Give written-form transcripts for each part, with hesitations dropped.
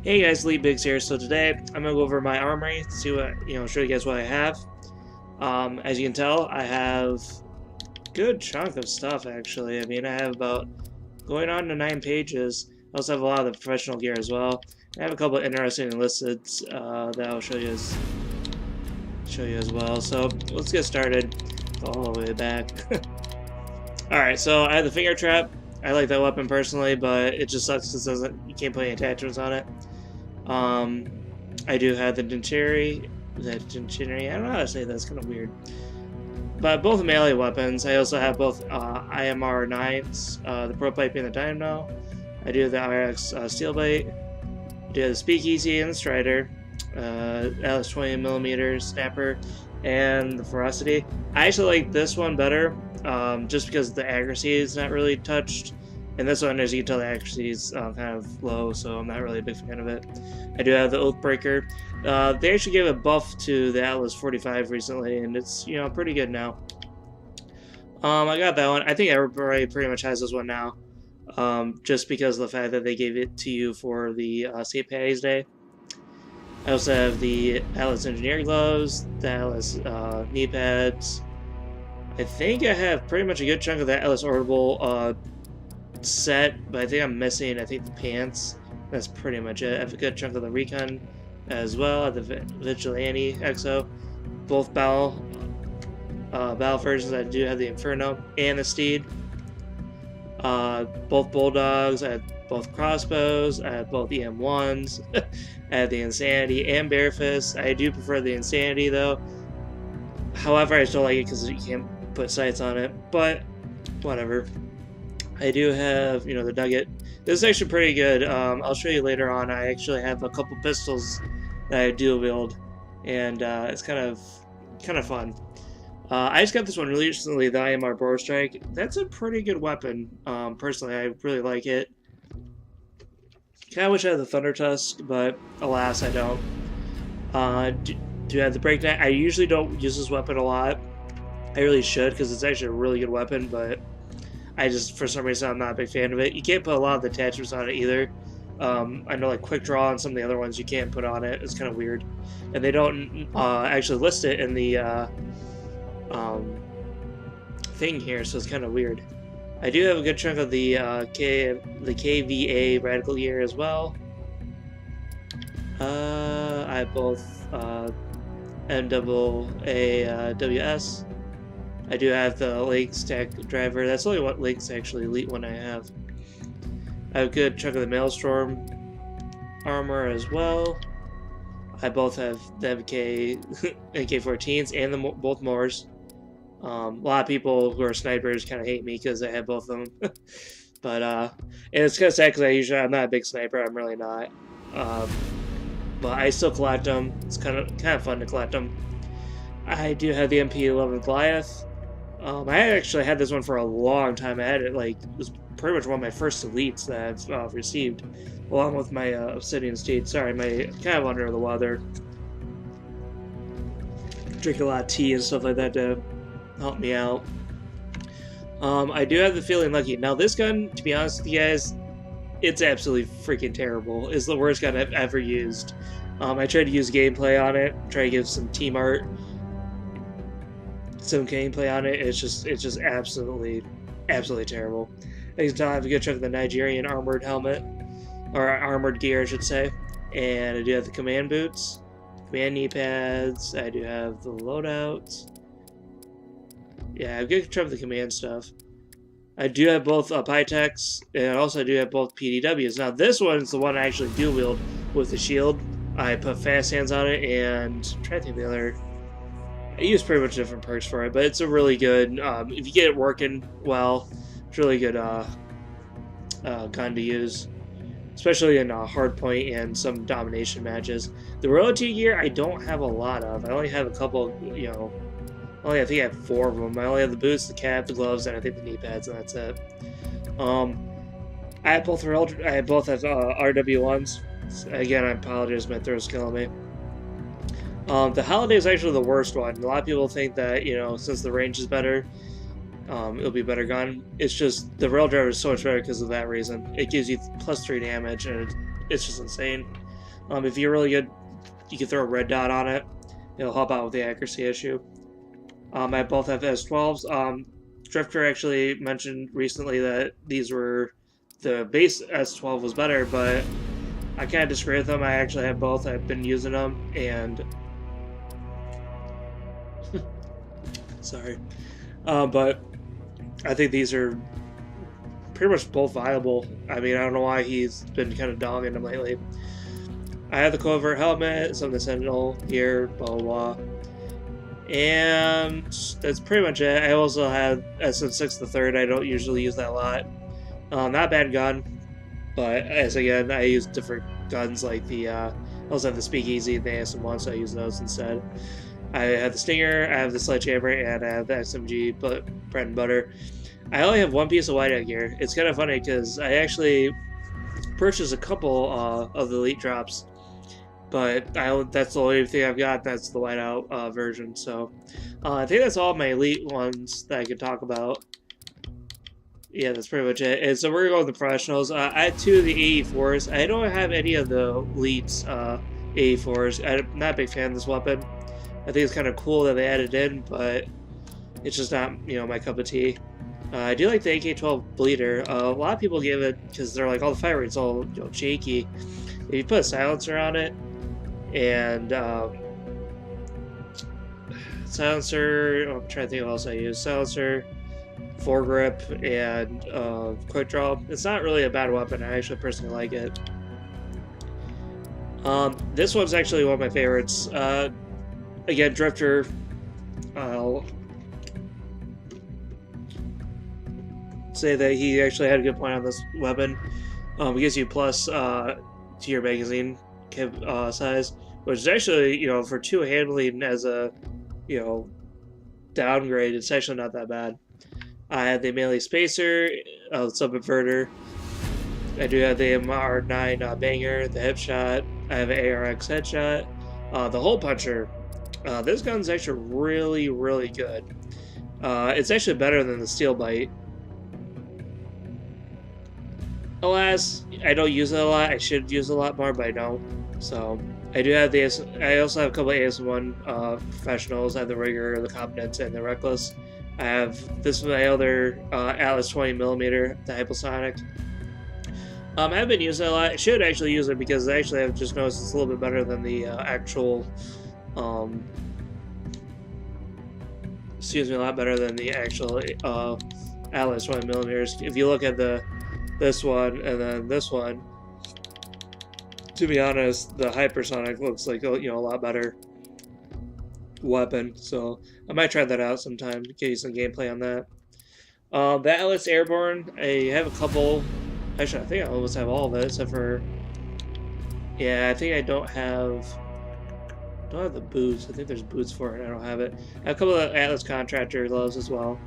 Hey guys, Elitebigs here. So today I'm gonna go over my armory, see what show you guys what I have. As you can tell, I have a good chunk of stuff actually. I mean, I have about going on to 9 pages. I also have a lot of the professional gear as well. I have a couple of interesting enlisted that I'll show you as well. So let's get started. Go all the way back. All right, so I have the finger trap. I like that weapon personally, but it just sucks because you can't put any attachments on it. Um, I do have the dentary. I don't know how to say that. It's kind of weird. But both melee weapons. I also have both IMR 9s, the Pro Pipe and the Dynamo. I do have the RX Steel Bite. I do have the Speakeasy and the Strider. Atlas 20mm Snapper and the Ferocity. I actually like this one better, just because the accuracy is not really touched. And this one, as you can tell, the accuracy is kind of low, so I'm not really a big fan of it. I do have the Oathbreaker. They actually gave a buff to the Atlas 45 recently, and it's pretty good now. I got that one. I think everybody pretty much has this one now, just because of the fact that they gave it to you for the St. Patty's Day. I also have the Atlas Engineer Gloves, the Atlas knee pads. I think I have pretty much a good chunk of the Atlas Orbital set, but I think I'm missing, the pants. That's pretty much it. I have a good chunk of the Recon as well, the Vigilante Exo. Both battle versions. I do have the Inferno and the Steed. Both Bulldogs. I have both crossbows. I have both EM1s. I have the Insanity and Barefist. I do prefer the Insanity though. However, I still like it because you can't put sights on it, but whatever. I do have, the Nugget. This is actually pretty good. I'll show you later on. I actually have a couple pistols that I dual wield, and it's kind of fun. I just got this one really recently, the IMR Boar Strike. That's a pretty good weapon. Personally, I really like it. Kind of wish I had the Thunder Tusk, but alas, I don't. Do I have the Breakneck? I usually don't use this weapon a lot. I really should, because it's actually a really good weapon, but I just, for some reason, I'm not a big fan of it. You can't put a lot of the attachments on it either. I know, like Quick Draw and some of the other ones you can't put on it. It's kind of weird. And they don't actually list it in the thing here, so it's kind of weird. I do have a good chunk of the KVA Radical gear as well. I have both MAAWS. I do have the Lake Stack Driver. That's only what Lake's actually elite one I have. I have a good chunk of the Maelstrom armor as well. I both have the MK14s and both Moors. A lot of people who are snipers kind of hate me because I have both of them. But and it's kind of sad because I'm not a big sniper. I'm really not. But I still collect them. It's kind of fun to collect them. I do have the MP11 Goliath. I actually had this one for a long time. I had it it was pretty much one of my first elites that I've received, along with my Obsidian Steed. Sorry, I'm kind of under the weather. Drink a lot of tea and stuff like that to help me out. I do have the Feeling Lucky. Now this gun, to be honest with you guys, it's absolutely freaking terrible. It's the worst gun I've ever used. I tried to use gameplay on it, try to give some team art, some gameplay on it. It's just absolutely terrible. As you can tell, I have a good chunk of the Nigerian armored helmet, or armored gear, I should say. And I do have the command boots, command knee pads. I do have the loadouts. Yeah, I have a good chunk of the command stuff. I do have both Pytex, and also I do have both PDWs. Now this one's the one I actually dual wield with the shield. I put fast hands on it, and I'm trying to think of the other. I use pretty much different perks for it, but it's a really good, if you get it working well, it's really good gun to use, especially in hardpoint and some domination matches. The royalty gear I don't have a lot of. I only have a couple, I think I have 4 of them. I only have the boots, the cap, the gloves, and I think the knee pads, and that's it. I have both RW1s. Again, I apologize, my throat's killing me. The Holiday is actually the worst one. A lot of people think that, since the range is better, it'll be a better gun. It's just, the Rail Driver is so much better because of that reason. It gives you +3 damage, and it's just insane. If you're really good, you can throw a red dot on it. It'll help out with the accuracy issue. I both have S12s. Drifter actually mentioned recently that these were the base S12 was better, but I kind of disagree with them. I actually have both. I've been using them, and sorry, but I think these are pretty much both viable. I mean, I don't know why he's been kind of dogging them lately. I have the covert helmet, some of the Sentinel gear, blah blah blah. And that's pretty much it. I also have SM6 the third. I don't usually use that a lot. Not a bad gun, but as again, I use different guns like the. I also have the Speakeasy and the ASM1, so I use those instead. I have the Stinger, I have the Sledgehammer, and I have the SMG, but bread and butter. I only have one piece of whiteout gear. It's kind of funny because I actually purchased a couple of the Elite drops, but that's the only thing I've got. That's the whiteout version. So I think that's all my Elite ones that I could talk about. Yeah, that's pretty much it. And so we're going to go with the professionals. I had two of the AE4s. I don't have any of the Elite's AE4s. I'm not a big fan of this weapon. I think it's kind of cool that they added in, but it's just not, my cup of tea. I do like the AK-12 bleeder. A lot of people give it because they're like, oh, the fire rate's all shaky. If you put a silencer on it, and silencer, I'm trying to think what else I use. Silencer, foregrip, and quick draw. It's not really a bad weapon. I actually personally like it. This one's actually one of my favorites. Again, Drifter. I'll say that he actually had a good point on this weapon. It gives you plus to your magazine size, which is actually, for two handling as a, downgrade, it's actually not that bad. I have the melee spacer, sub-inverter. I do have the MR9 banger, the hip shot. I have an ARX headshot. The hole puncher. This gun's actually really, really good. It's actually better than the steel bite. Alas, I don't use it a lot. I should use it a lot more, but I don't. So I do have I also have a couple of AS1 professionals. I have the Rigger, the Confidence, and the Reckless. I have this is my other Atlas 20mm, the hyposonic. I haven't been using it a lot. I should actually use it because I actually have just noticed it's a little bit better than the actual. Excuse me, a lot better than the actual Atlas 20mm. If you look at this one and then this one, to be honest, the hypersonic looks like a lot better weapon. So I might try that out sometime to get you some gameplay on that. The Atlas Airborne, I have a couple. Actually, I think I almost have all of it except for. Yeah, I think I don't have the boots. I think there's boots for it. I don't have it. I have a couple of Atlas Contractor gloves as well.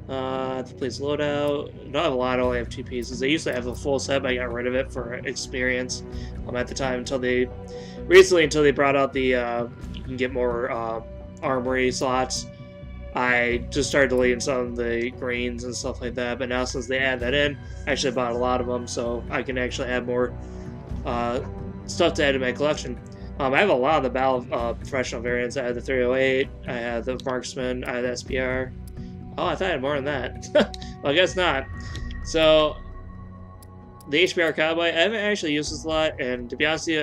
The police loadout. I don't have a lot. I only have two pieces. I used to have a full set, but I got rid of it for experience. At the time until they brought out the you can get more armory slots. I just started deleting some of the greens and stuff like that. But now since they add that in, I actually bought a lot of them, so I can actually have more stuff to add to my collection. I have a lot of the battle professional variants. I have the 308. I have the Marksman. I have the SPR. Oh, I thought I had more than that. Well, I guess not. So, the HBR Cowboy, I haven't actually used this a lot, and to be honest with you,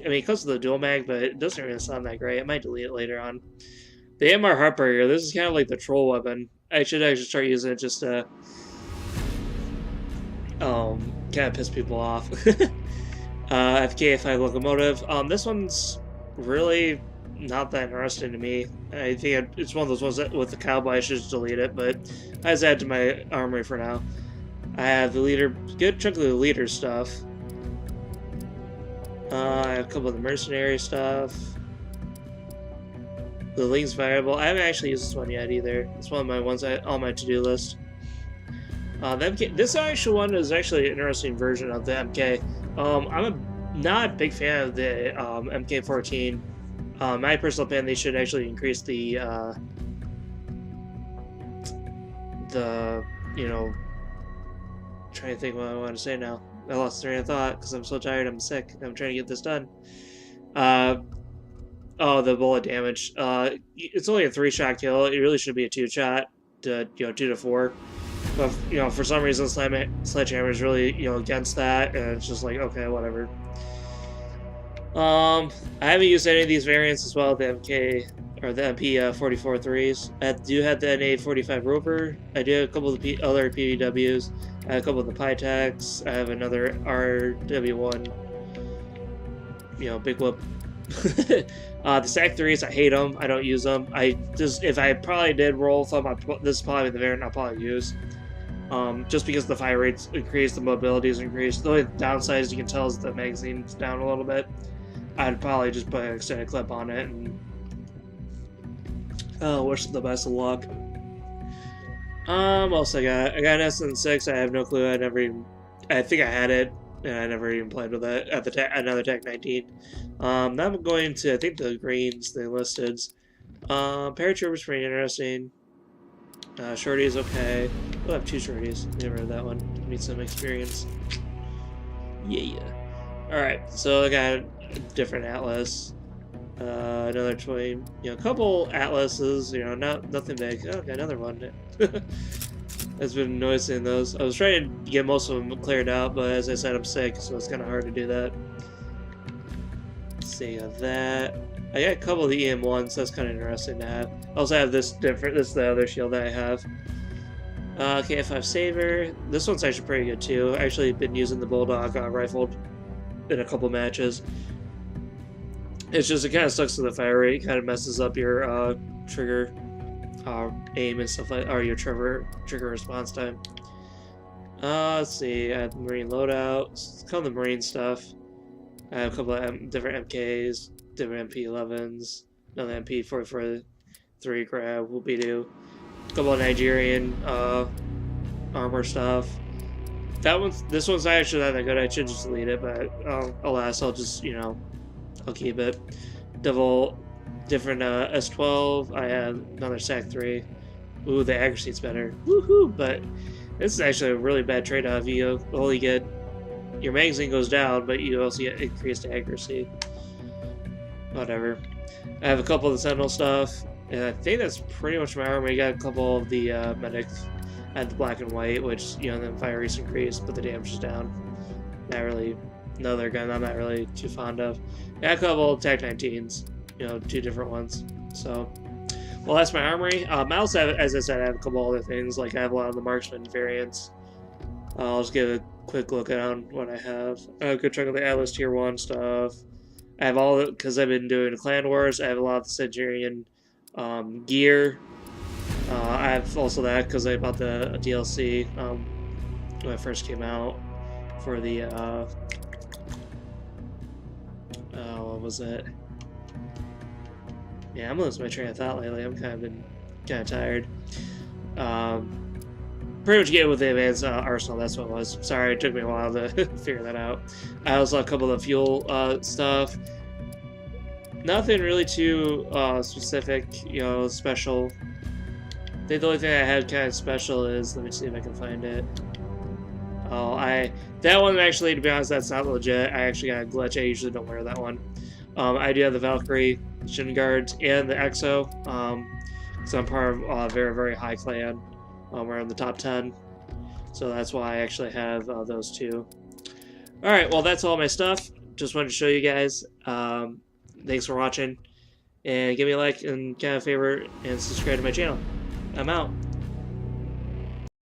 I mean, it comes with the dual mag, but it doesn't really sound that great. I might delete it later on. The MR Heartbreaker, this is kind of like the troll weapon. I should actually start using it just to kind of piss people off. FK5 Locomotive. This one's really not that interesting to me. I think it's one of those ones that with the cowboy I should just delete it, but I just add to my armory for now. I have the leader, good chunk of the leader stuff. I have a couple of the mercenary stuff. The Link's variable. I haven't actually used this one yet either. It's one of my ones on my to-do list. This actual one is actually an interesting version of the MK. I'm not a big fan of the MK14. My personal opinion, they should actually increase the trying to think what I want to say now. I lost train of thought because I'm so tired. I'm sick. I'm trying to get this done. Oh, the bullet damage. It's only a 3-shot kill. It really should be a 2-shot to 2 to 4. But for some reason, Sledgehammer is really against that, and it's just like okay, whatever. I haven't used any of these variants as well. The MK or the MP 44 3s. I do have the NA 45 Rover. I do have a couple of the other PVWs. I have a couple of the Pytax. I have another RW1. Big whoop. The Stack 3s, I hate them. I don't use them. If I probably did roll some, this is probably the variant I'll probably use. Just because the fire rates increase, the mobility is increased. The only downside, as you can tell, is the magazine's down a little bit. I'd probably just put an extended clip on it and wish the best of luck. What else I got? I got an SN6. I have no clue. I think I had it, and I never even played with it at another Tech 19. Now I'm going to, I think, the greens, the enlisteds. Paratrooper's pretty interesting. Shorty is okay. We'll have 2 shorties. Never heard that one. Need some experience. Yeah. Alright, so I got a different Atlas. Another toy. A couple Atlases, nothing big. Oh, got another one. I've been noticing those. I was trying to get most of them cleared out, but as I said, I'm sick, so it's kind of hard to do that. Let's see, got that. I got a couple of the EM1s, so that's kind of interesting to have. I also have this different, this is the other shield that I have. KF5 Saber. This one's actually pretty good too. I actually been using the Bulldog rifled in a couple matches. It's just, it kind of sucks to the fire rate. It kind of messes up your trigger aim and stuff or your trigger response time. Let's see, I have Marine loadout. It's kind of the Marine stuff. I have a couple of different MKs, different MP11s, another MP44 3 grab, whoopie-doo. A couple of Nigerian armor stuff. This one's not actually not that good. I should just delete it, but alas, I'll just I'll keep it. Different S12. I have another SAC 3. Ooh, the accuracy's better. Woohoo! But this is actually a really bad trade-off. You only get your magazine goes down, but you also get increased accuracy. Whatever. I have a couple of the Sentinel stuff, and I think that's pretty much my armor. I got a couple of the medics at the black and white, which then fire rate's increased, but the damage is down. Not really. Another gun I'm not really too fond of. I got a couple of Tech 19s, 2 different ones. So, well, that's my armory. I also have, as I said, I have a couple other things. Like I have a lot of the marksman variants. I'll just give a quick look on what I have. I have a good chunk of the Atlas Tier 1 stuff. I have all the, because I've been doing Clan Wars, I have a lot of the Centurion gear. I have also that because I bought the DLC when it first came out for the what was it? Yeah, I'm losing my train of thought lately. I'm been kind of tired. Pretty much get with the advanced arsenal. That's what it was. Sorry, it took me a while to figure that out. I also have a couple of fuel stuff. Nothing really too specific, special. I think the only thing I had kind of special is, let me see if I can find it. Oh, that one actually, to be honest, that's not legit. I actually got a glitch. I usually don't wear that one. I do have the Valkyrie Shin Guards and the EXO. So I'm part of a very, very high clan. We're in the top 10. So that's why I actually have those 2. Alright, well, that's all my stuff. Just wanted to show you guys. Thanks for watching. And give me a like and kind of favorite and subscribe to my channel. I'm out.